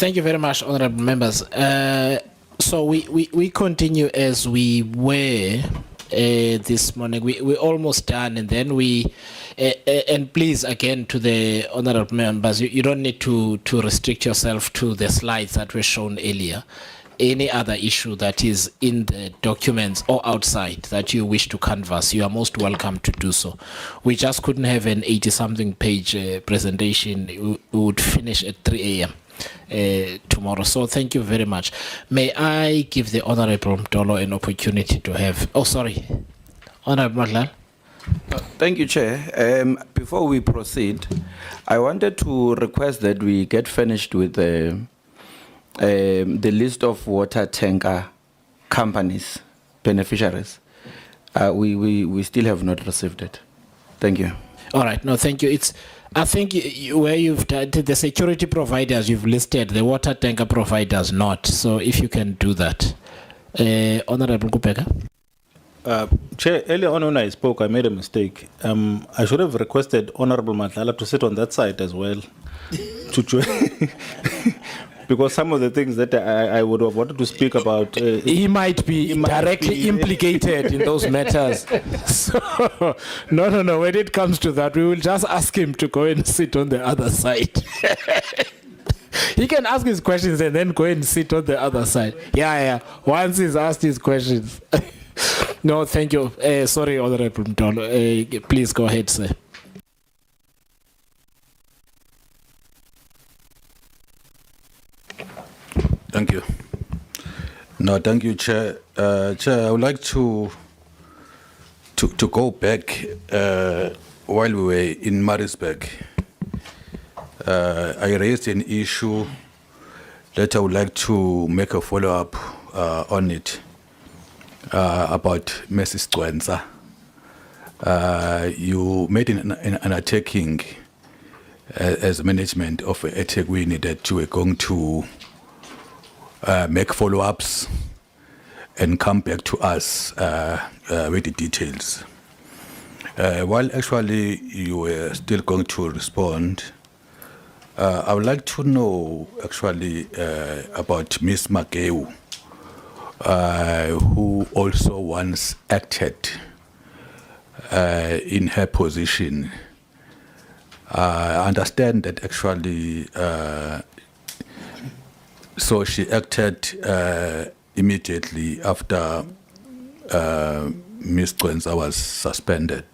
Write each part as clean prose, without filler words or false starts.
Thank you very much, honorable members. So we continue as we were this morning. We're almost done, and then and please, again, to the honorable members, you don't need to restrict yourself to the slides that were shown earlier. Any other issue that is in the documents or outside that you wish to canvass, you are most welcome to do so. We just couldn't have an 80-something page presentation. We would finish at 3 a.m. Tomorrow. So thank you very much. May I give the Honorable Mdolo an opportunity to have... Oh, sorry. Honorable Madlan. Thank you, Chair. Before we proceed, I wanted to request that we get finished with the list of water tanker companies, beneficiaries. We still have not received it. Thank you. All right. No, thank you. I think where you've done the security providers, you've listed the water tanker providers not. So if you can do that. Honorable Kupeka. Chair, earlier on when I spoke, I made a mistake. I should have requested Honorable Madlala to sit on that side as well. Because some of the things that I would have wanted to speak about... he might be directly implicated in those matters. So, no. When it comes to that, we will just ask him to go and sit on the other side. He can ask his questions and then go and sit on the other side. Yeah. Once he's asked his questions. No, thank you. Sorry, Honorable Mdolo. Please go ahead, sir. Thank you. No, thank you, Chair. Chair, I would like to go back while we were in Maritzburg. I raised an issue that I would like to make a follow-up on it about Mrs Dwenza. You made an undertaking as management of Ethekwini that you were going to make follow-ups and come back to us with the details. While actually you were still going to respond, I would like to know actually about Miss Magewu, who also once acted in her position. I understand that actually so she acted immediately after Miss Dwenza was suspended.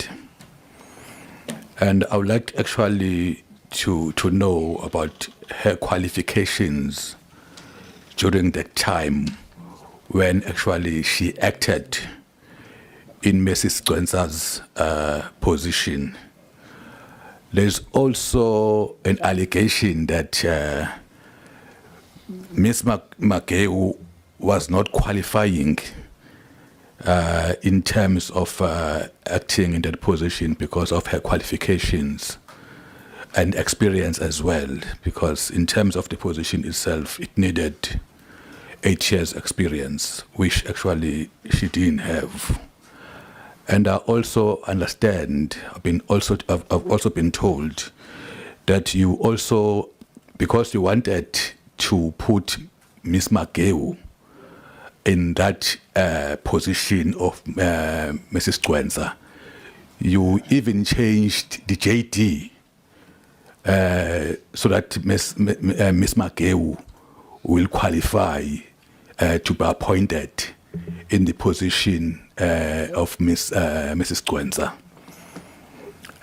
And I would like actually to know about her qualifications during that time when actually she acted in Mrs. Dwenza's position. There's also an allegation that Miss Magewu was not qualifying in terms of acting in that position because of her qualifications and experience as well, because in terms of the position itself, it needed 8 years experience, which actually she didn't have. And I also understand, I've also been told that you also, because you wanted to put Miss Magewu in that position of Mrs. Dwenza, you even changed the JD so that Miss Magewu will qualify to be appointed in the position of Mrs. Dwenza.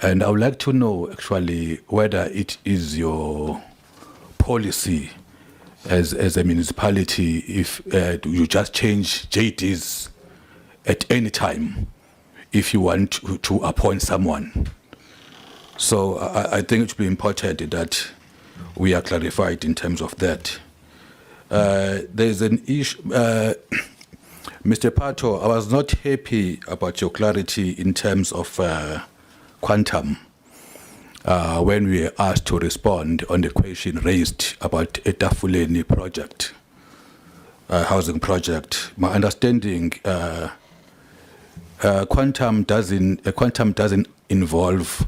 And I would like to know actually whether it is your policy as a municipality if you just change JDs at any time if you want to appoint someone. So I think it would be important that we are clarified in terms of that. There's an issue, Mr. Pato, I was not happy about your clarity in terms of quantum when we were asked to respond on the question raised about Ethekwini project, housing project. My understanding, quantum doesn't involve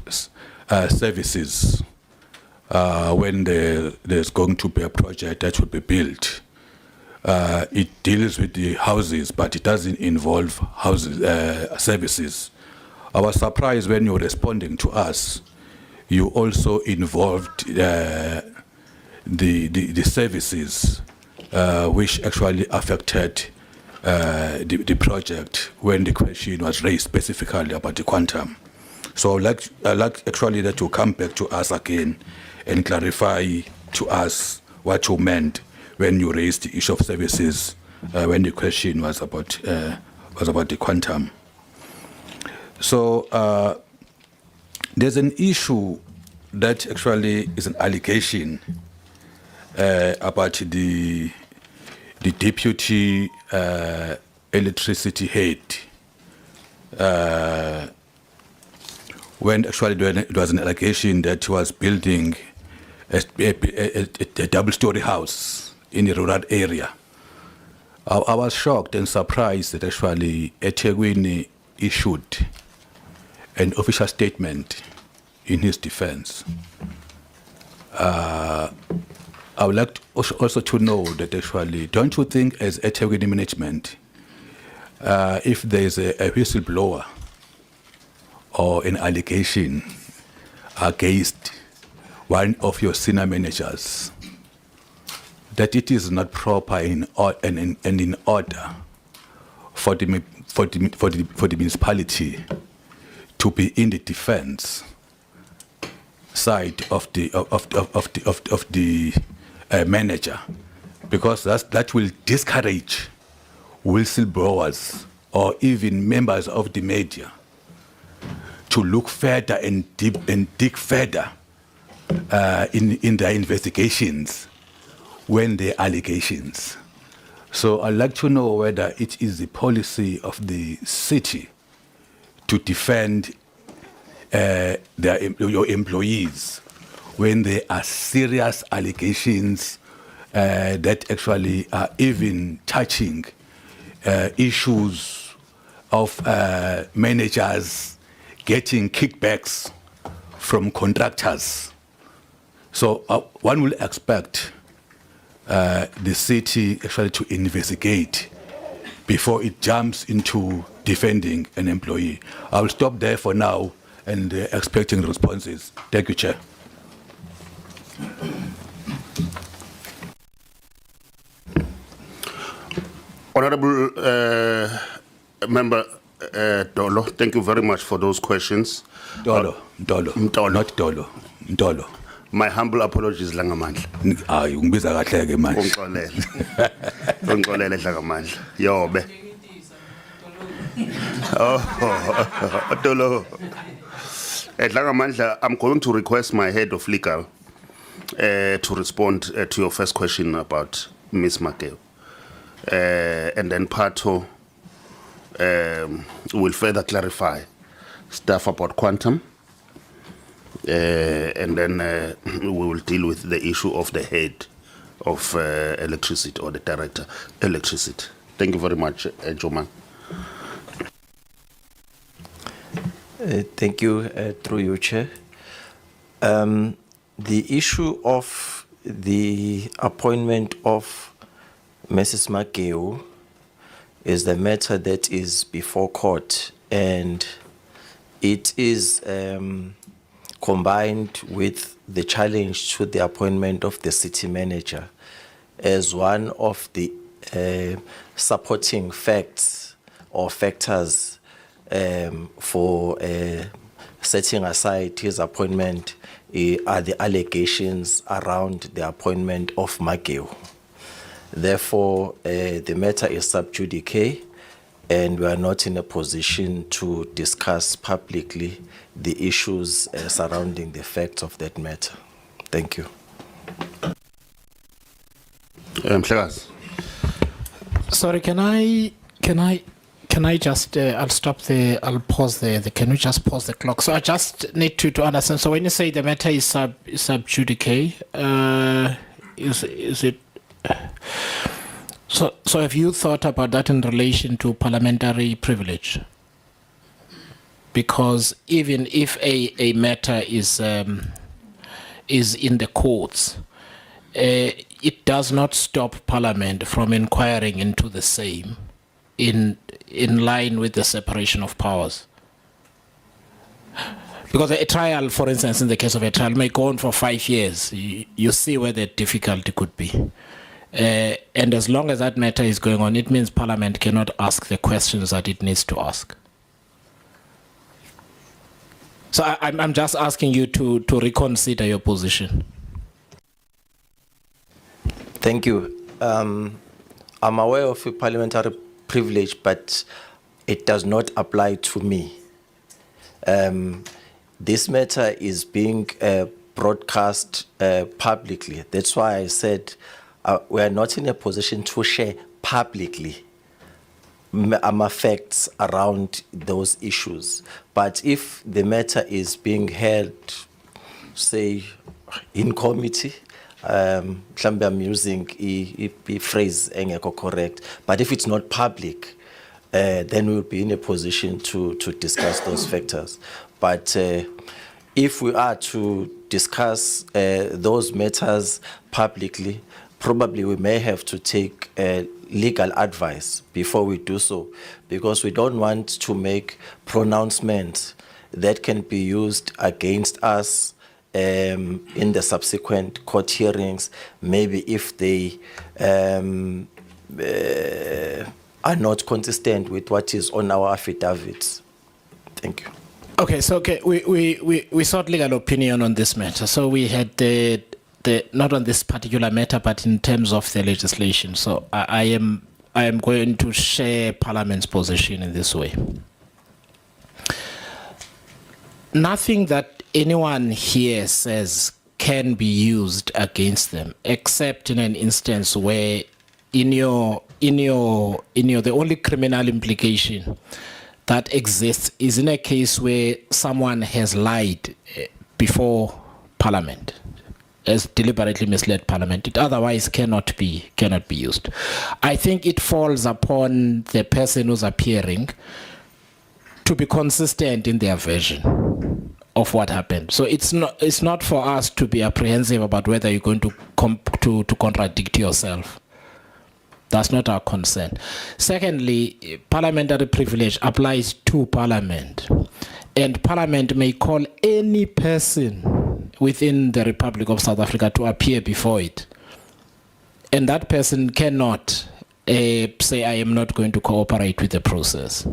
services when there's going to be a project that will be built. It deals with the houses, but it doesn't involve houses, services. I was surprised when you were responding to us, you also involved the services which actually affected the project when the question was raised specifically about the quantum. So I'd like actually that you come back to us again and clarify to us what you meant when you raised the issue of services when the question was about the quantum. So there's an issue that actually is an allegation about the deputy electricity head. When actually there was an allegation that he was building a double-story house in a rural area. I was shocked and surprised that actually Ethekwini issued an official statement in his defense. I would like also to know that actually, don't you think as Ethekwini management, if there is a whistleblower or an allegation against one of your senior managers, that it is not proper and in order for the municipality to be in the defense side of the manager, because that will discourage whistleblowers or even members of the media to look further and dig further in their investigations when there are allegations. So I'd like to know whether it is the policy of the city to defend your employees when there are serious allegations that actually are even touching issues of managers getting kickbacks from contractors. So one will expect the city actually to investigate before it jumps into defending an employee. I will stop there for now and expecting responses. Thank you, Chair. Honorable Member Dolo, thank you very much for those questions. Dolo, not Dolo. My humble apologies, Langamandla. Ungibiza kahle ke manje. Ungixolele Langamandla. Yobe. Oh, Dolo. Langamandla, I'm going to request my head of legal to respond to your first question about Miss Magewu. And then Pato will further clarify stuff about quantum. And then we will deal with the issue of the head of electricity or the director electricity. Thank you very much, Joman. Thank you, through you, Chair. The issue of the appointment of Mrs. Magewu is the matter that is before court, and it is combined with the challenge to the appointment of the city manager as one of the supporting facts or factors for setting aside his appointment are the allegations around the appointment of Magewu. Therefore, the matter is sub judice, and we are not in a position to discuss publicly the issues surrounding the facts of that matter. Thank you. Sorry, can I just, I'll stop there, I'll pause there. Can we just pause the clock? So I just need to understand. So when you say the matter is sub judice, is it, so have you thought about that in relation to parliamentary privilege? Because even if a matter is is in the courts, it does not stop Parliament from inquiring into the same in line with the separation of powers. Because a trial, for instance, in the case of a trial, may go on for 5 years. You see where the difficulty could be. And as long as that matter is going on, it means Parliament cannot ask the questions that it needs to ask. So I'm just asking you to reconsider your position. Thank you. I'm aware of a parliamentary privilege, but it does not apply to me. This matter is being broadcast publicly. That's why I said we are not in a position to share publicly facts around those issues. But if the matter is being held, say, in committee, I'm using a phrase engekho correct, but if it's not public, then we'll be in a position to discuss those factors. But if we are to discuss those matters publicly, probably we may have to take legal advice before we do so, because we don't want to make pronouncements that can be used against us in the subsequent court hearings, maybe if they are not consistent with what is on our affidavits. Thank you. Okay, so we sought legal opinion on this matter. So we had the not on this particular matter, but in terms of the legislation. So I am going to share Parliament's position in this way. Nothing that anyone here says can be used against them, except in an instance where the only criminal implication that exists is in a case where someone has lied before Parliament, has deliberately misled Parliament. It otherwise cannot be used. I think it falls upon the person who's appearing to be consistent in their version of what happened. So it's not for us to be apprehensive about whether you're going to contradict yourself. That's not our concern. Secondly, parliamentary privilege applies to Parliament, and Parliament may call any person within the Republic of South Africa to appear before it, and that person cannot say, I am not going to cooperate with the process.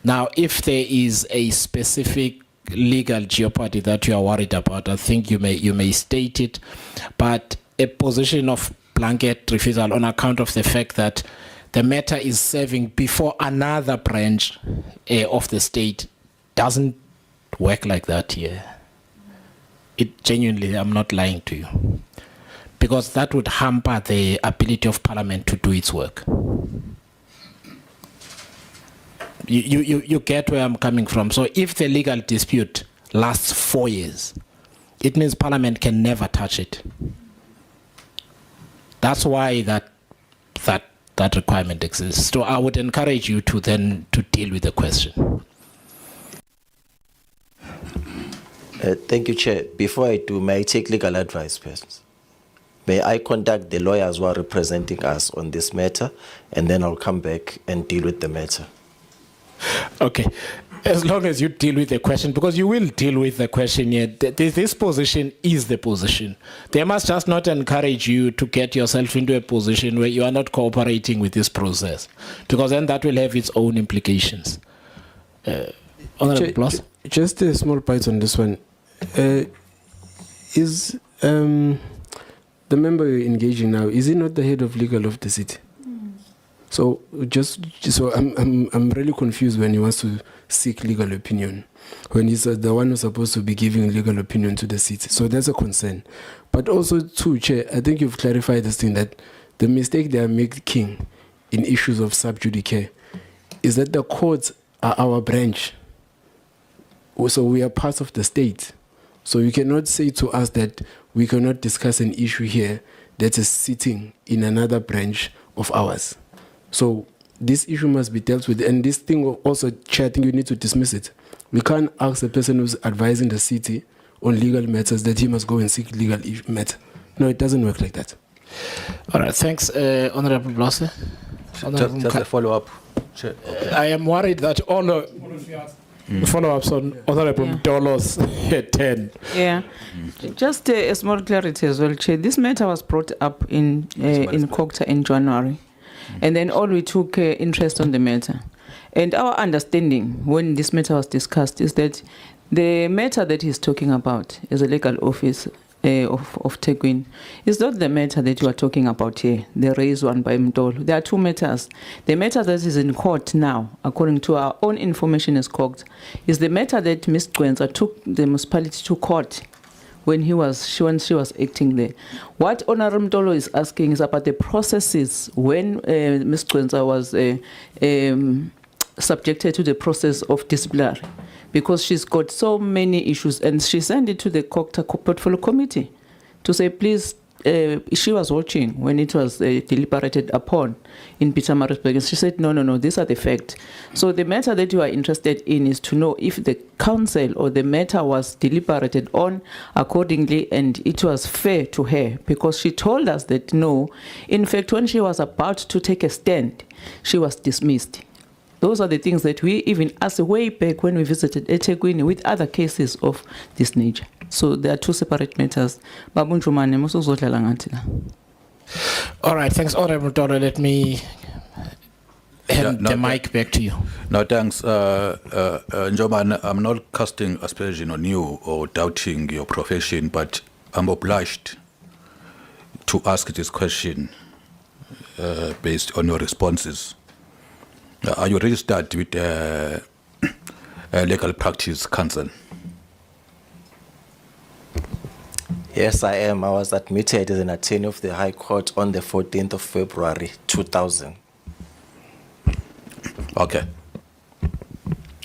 Now, if there is a specific legal jeopardy that you are worried about, I think you may state it, but a position of blanket refusal on account of the fact that the matter is serving before another branch of the state doesn't work like that here. It genuinely, I'm not lying to you, because that would hamper the ability of Parliament to do its work. You get where I'm coming from. So if the legal dispute lasts 4 years, it means Parliament can never touch it. That's why that requirement exists. So I would encourage you to deal with the question. Thank you, Chair. Before I do, may I take legal advice first? May I contact the lawyers who are representing us on this matter, and then I'll come back and deal with the matter. Okay, as long as you deal with the question, because you will deal with the question yet. This position is the position. They must just not encourage you to get yourself into a position where you are not cooperating with this process, because then that will have its own implications. Honorable Plus? Just a small point on this one. Is the member you're engaging now, is he not the head of legal of the city? So I'm really confused when he wants to seek legal opinion, when he's the one who's supposed to be giving legal opinion to the city. So that's a concern. But also too, Chair, I think you've clarified this thing, that the mistake they are making in issues of sub judice is that the courts are our branch. So we are part of the state. So you cannot say to us that we cannot discuss an issue here that is sitting in another branch of ours. So this issue must be dealt with. And this thing also, Chair, I think you need to dismiss it. We can't ask the person who's advising the city on legal matters that he must go and seek legal matter. No, it doesn't work like that. All right, thanks, Honorable Blosse. Just a follow-up. Chair. I am worried that all of follow-ups on Honorable Mdolo's 10. Yeah, just a small clarity as well, Chair. This matter was brought up in COGTA in January, and then all we took interest on the matter. And our understanding when this matter was discussed is that the matter that he's talking about as a legal office of Ethekwini is not the matter that you are talking about here, the raised one by Mdolo. There are two matters. The matter that is in court now, according to our own information as COGTA, is the matter that Miss Dwenza took the municipality to court when she was acting there. What Honorable Mdolo is asking is about the processes when Miss Dwenza was subjected to the process of disciplinary, because she's got so many issues, and she sent it to the COGTA Portfolio Committee to say, please, she was watching when it was deliberated upon in Pietermaritzburg, and she said, no, these are the facts. So the matter that you are interested in is to know if the council or the matter was deliberated on accordingly and it was fair to her, because she told us that no, in fact, when she was about to take a stand, she was dismissed. Those are the things that we even asked way back when we visited Ethekwini with other cases of this nature. So there are two separate matters. All right, thanks, Honorable Mdolo. Let me hand the mic back to you. No, thanks. Njoman, I'm not casting aspersion on you or doubting your profession, but I'm obliged to ask this question based on your responses. Are you registered with Legal Practice Council? Yes, I am. I was admitted as an attorney of the High Court on the 14th of February, 2000. Okay.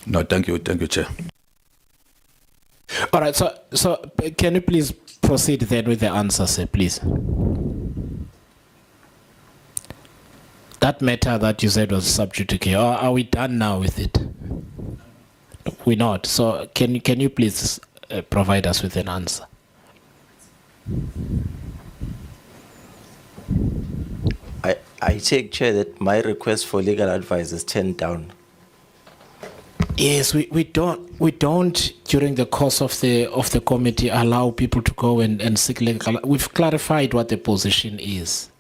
No, thank you, Chair. All right, so can you please proceed then with the answer, sir, please? That matter that you said was subject to care, or are we done now with it? We're not. So can you please provide us with an answer? I take, Chair, that my request for legal advice is turned down. Yes, we don't during the course of the committee allow people to go and seek legal. We've clarified what the position is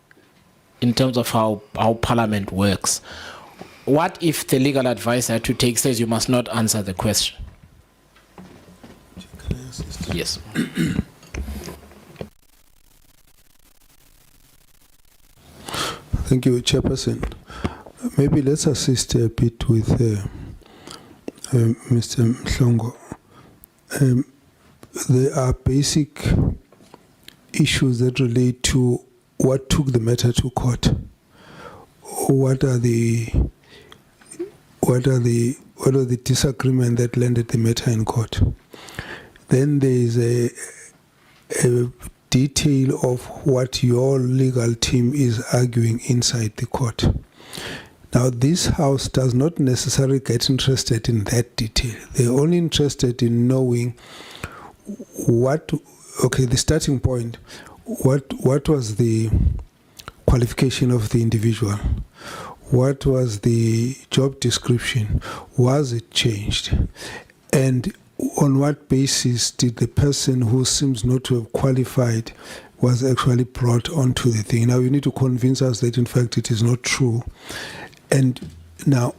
in terms of how Parliament works. What if the legal advisor to take says you must not answer the question? Yes. Thank you, Chairperson. Maybe let's assist a bit with Mr. Mhlongo. There are basic issues that relate to what took the matter to court. What are the disagreement that landed the matter in court? Then there is a detail of what your legal team is arguing inside the court. Now, this House does not necessarily get interested in that detail. They're only interested in knowing the starting point. What was the qualification of the individual? What was the job description? Was it changed? And on what basis did the person who seems not to have qualified was actually brought onto the thing? Now, you need to convince us that, in fact, it is not true. And now,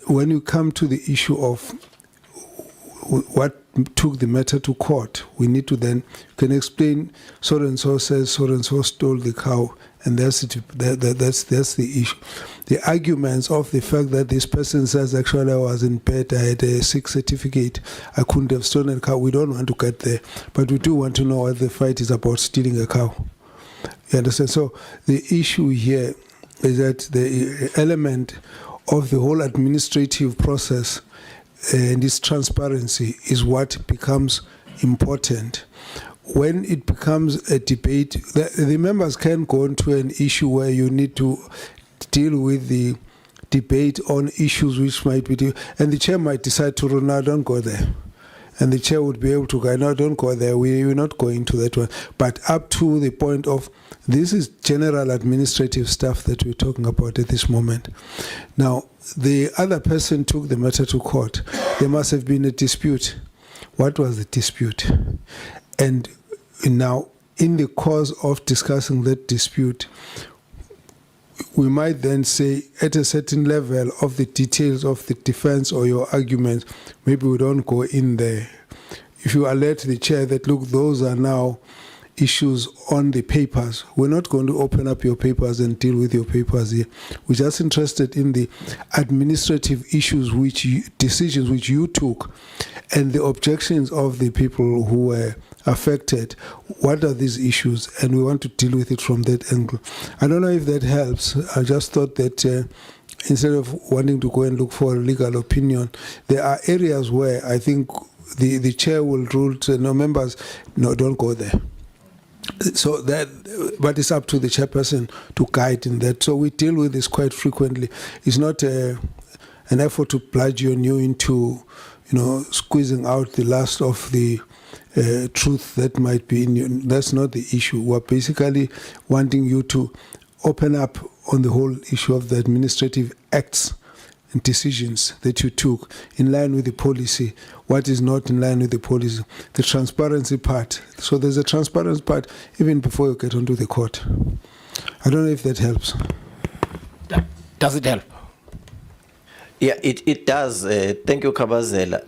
when you come to the issue of what took the matter to court, we need to then can explain so and so says so and so stole the cow, and that's the issue. The arguments of the fact that this person says actually I was in bed, I had a sick certificate, I couldn't have stolen a cow. We don't want to get there, but we do want to know what the fight is about stealing a cow. You understand? So the issue here is that the element of the whole administrative process and its transparency is what becomes important. When it becomes a debate, the members can go into an issue where you need to deal with the debate on issues which might be, and the chair might decide to rule, no, don't go there. and the chair would be able to go, no, don't go there, we're not going to that one. But up to the point of, this is general administrative stuff that we're talking about at this moment. Now, the other person took the matter to court. There must have been a dispute. What was the dispute? And now, in the course of discussing that dispute, we might then say at a certain level of the details of the defense or your arguments, maybe we don't go in there. If you alert the chair that, look, those are now issues on the papers, we're not going to open up your papers and deal with your papers here. We're just interested in the administrative issues, decisions which you took, and the objections of the people who were affected. What are these issues? And we want to deal with it from that angle. I don't know if that helps. I just thought that instead of wanting to go and look for a legal opinion, there are areas where I think the chair will rule to no members, no, don't go there. So that, but it's up to the chairperson to guide in that. So we deal with this quite frequently. It's not an effort to bludgeon you into, squeezing out the last of the truth that might be in you. That's not the issue. We're basically wanting you to open up on the whole issue of the administrative acts and decisions that you took in line with the policy, what is not in line with the policy, the transparency part. So there's a transparency part even before you get onto the court. I don't know if that helps. Does it help? Yeah, it does. Thank you, Kabazela.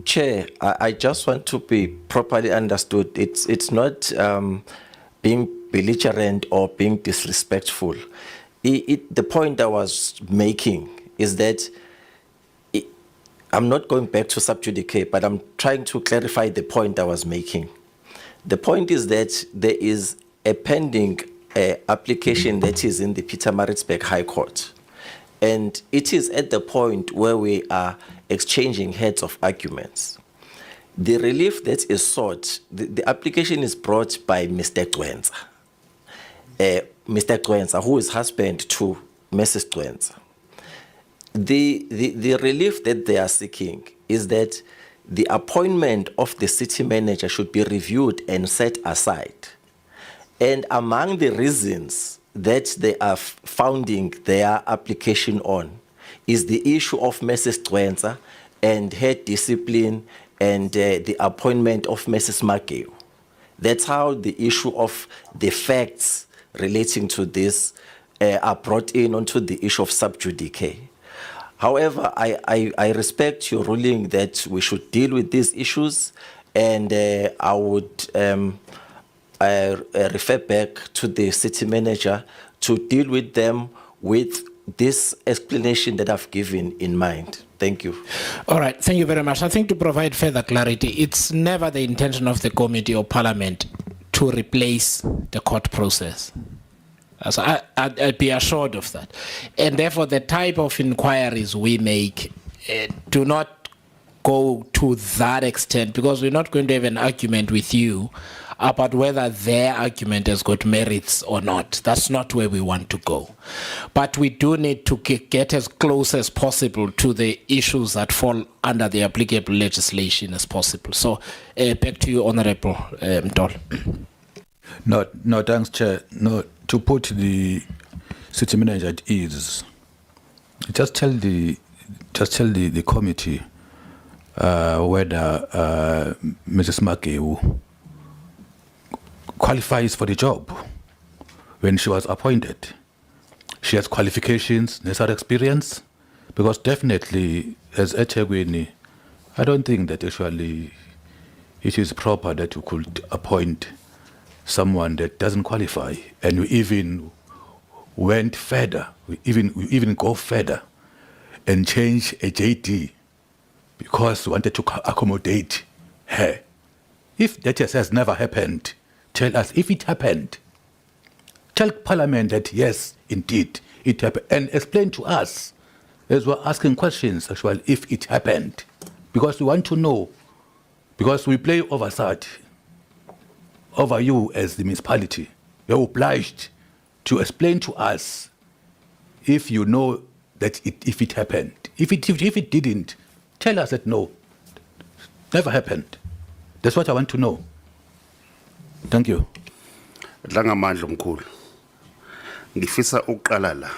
Chair, I just want to be properly understood. It's not being belligerent or being disrespectful. The point I was making is that I'm not going back to sub judice, but I'm trying to clarify the point I was making. The point is that there is a pending application that is in the Pietermaritzburg High Court. And it is at the point where we are exchanging heads of arguments. The relief that is sought, the application is brought by Mr. Dwenza. Mr. Dwenza, who is husband to Mrs. Dwenza. The relief that they are seeking is that the appointment of the city manager should be reviewed and set aside. And among the reasons that they are founding their application on is the issue of Mrs. Dwenza and her discipline and the appointment of Mrs. Magewu. That's how the issue of the facts relating to this are brought in onto the issue of sub judice. However, I respect your ruling that we should deal with these issues, and I would refer back to the city manager to deal with them with this explanation that I've given in mind. Thank you. All right, thank you very much. I think to provide further clarity, it's never the intention of the committee or parliament to replace the court process. So I'd be assured of that. And therefore, the type of inquiries we make do not go to that extent, because we're not going to have an argument with you about whether their argument has got merits or not. That's not where we want to go. But we do need to get as close as possible to the issues that fall under the applicable legislation as possible. So back to you, Honorable Mtolo. No, thanks, Chair. No, to put the city manager at ease, just tell the committee whether Mrs. Magewu qualifies for the job when she was appointed. She has qualifications, necessary experience, because definitely as Ethekwini, I don't think that actually it is proper that you could appoint someone that doesn't qualify. And we even went further, we even go further and change a JD because we wanted to accommodate her. If that has never happened, tell us if it happened. Tell Parliament that yes, indeed, it happened. And explain to us, as we're asking questions, actually, if it happened. Because we want to know, because we play oversight over you as the municipality. You're obliged to explain to us if you know that if it happened. If it didn't, Tell us that no, never happened. That's what I want to know. Thank you. Dlangamandla mkhulu. Ngifisa ukuqala la.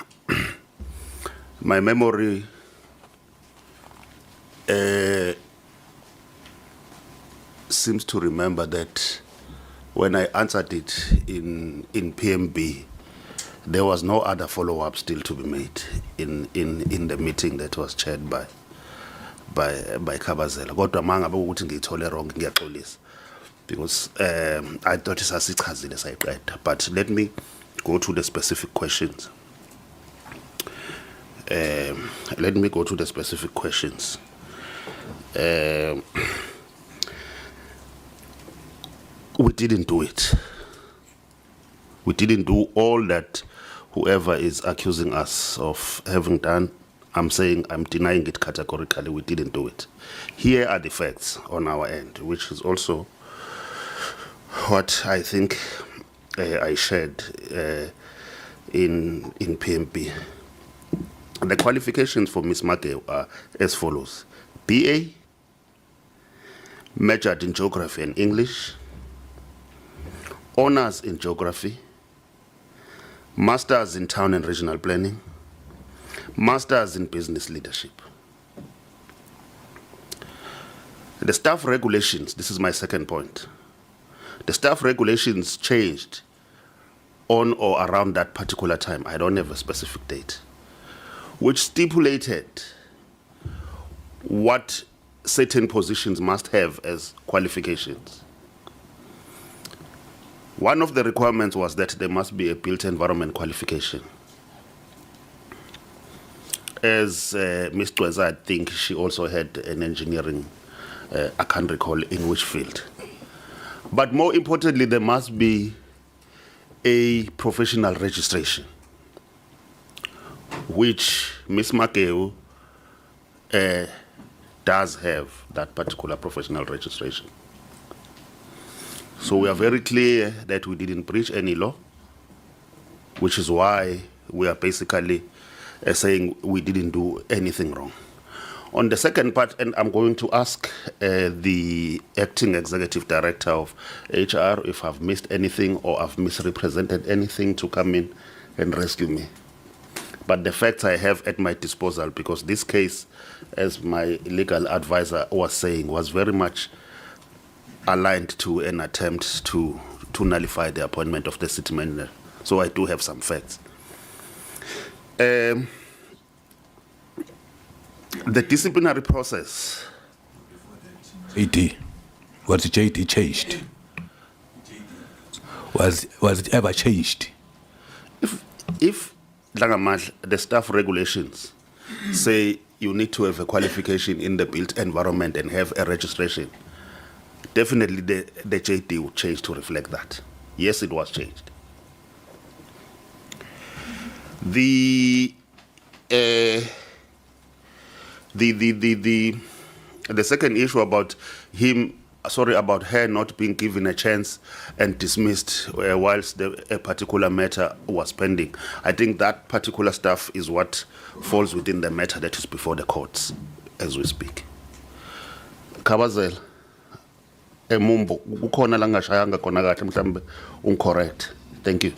My memory seems to remember that when I answered it in PMB, there was no other follow-up still to be made in the meeting that was chaired by Kabazela. Kodwa mangabe ukuthi ngiyithole wrong ngiyaxolisa, because I thought sasichazile sayiqeda. But let me go to the specific questions. Let me go to the specific questions. We didn't do it. We didn't do all that whoever is accusing us of having done. I'm denying it categorically. We didn't do it. Here are the facts on our end, which is also what I think I shared in PMP. The qualifications for Miss Magewu are as follows: BA, majored in geography and English, honors in geography, masters in town and regional planning, masters in business leadership. The staff regulations, this is my second point. The staff regulations changed on or around that particular time. I don't have a specific date, which stipulated what certain positions must have as qualifications. One of the requirements was that there must be a built environment qualification. As Miss Dwenza, I think she also had an engineering, I can't recall in which field. But more importantly, there must be a professional registration, which Miss Magewu does have that particular professional registration. So we are very clear that we didn't breach any law, which is why we are basically saying we didn't do anything wrong. On the second part, and I'm going to ask the acting executive director of HR if I've missed anything or I've misrepresented anything to come in and rescue me. But the facts I have at my disposal, because this case, as my legal advisor was saying, was very much aligned to an attempt to nullify the appointment of the city manager. So I do have some facts. The disciplinary process. JD, was the JD changed? Was it ever changed? If the staff regulations say you need to have a qualification in the built environment and have a registration, definitely the JD would change to reflect that. Yes, it was changed. The second issue about about her not being given a chance and dismissed whilst a particular matter was pending. I think that particular stuff is what falls within the matter that is before the courts as we speak. Kabazela, emumbo, kukhona la ngashayanga khona kahle mhlambe uncorrect. Thank you.